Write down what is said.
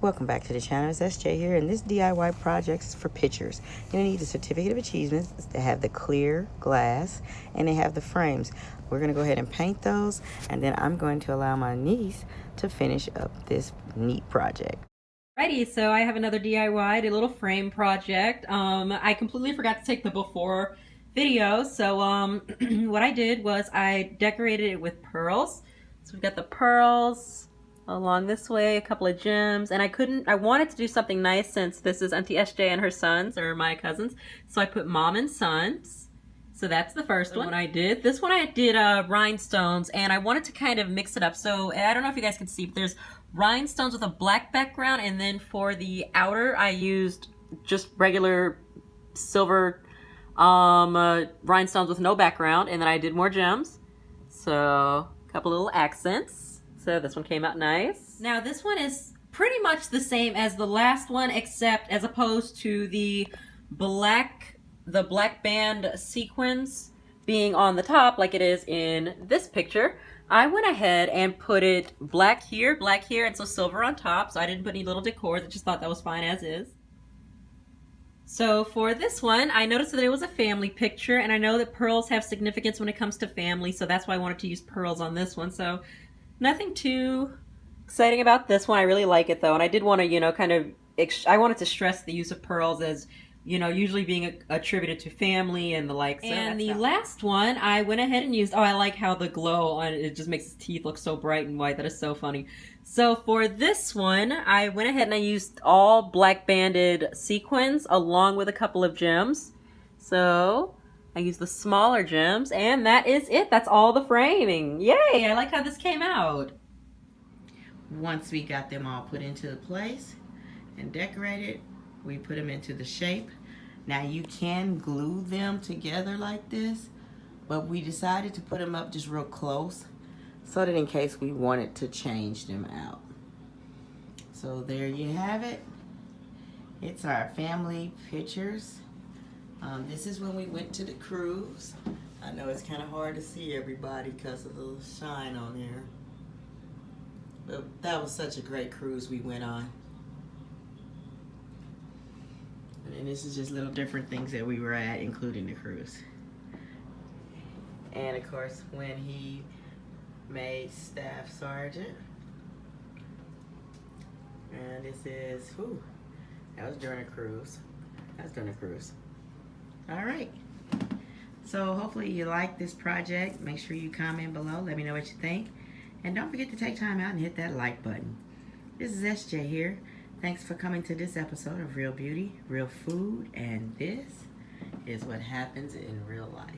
Welcome back to the channel. It's SJ here, and this DIY project is for pictures. You're going to need a certificate of achievement. They have the clear glass, and they have the frames. We're going to go ahead and paint those, and then I'm going to allow my niece to finish up this neat project. Alrighty, so I have another DIY, a little frame project. I completely forgot to take the before video, so what I did was I decorated it with pearls. So we've got the pearls along this way, a couple of gems, and I wanted to do something nice since this is Auntie SJ and her sons, or my cousins, so I put mom and sons. So that's the first one I did. This one I did rhinestones, and I wanted to kind of mix it up. So I don't know if you guys can see, but there's rhinestones with a black background, and then for the outer I used just regular silver rhinestones with no background, and then I did more gems. So a couple little accents. So this one came out nice. Now this one is pretty much the same as the last one, except as opposed to the black band sequins being on the top like it is in this picture, I went ahead and put it black here, and so silver on top. So I didn't put any little decors. I just thought that was fine as is. So for this one, I noticed that it was a family picture, and I know that pearls have significance when it comes to family, so that's why I wanted to use pearls on this one. So nothing too exciting about this one. I really like it though, and I did want to, you know, kind of, I wanted to stress the use of pearls as, you know, usually being attributed to family and the like. So and the last one, I went ahead and used, I like how the glow on it just makes his teeth look so bright and white. That is so funny. So for this one, I went ahead and I used all black banded sequins along with a couple of gems. So I used the smaller gems, and that is it. That's all the framing. Yay! I like how this came out. Once we got them all put into place and decorated, we put them into the shape. Now you can glue them together like this, but we decided to put them up just real close so that in case we wanted to change them out. So there you have it. It's our family pictures. This is when we went to the cruise. I know it's kind of hard to see everybody because of the shine on there. But that was such a great cruise we went on. And this is just little different things that we were at, including the cruise. And of course, when he made Staff Sergeant. And this is, whew, that was during a cruise. That was during a cruise. All right. So hopefully you like this project. Make sure you comment below. Let me know what you think. And don't forget to take time out and hit that like button. This is SJ here. Thanks for coming to this episode of Real Beauty, Real Food, and this is what happens in real life.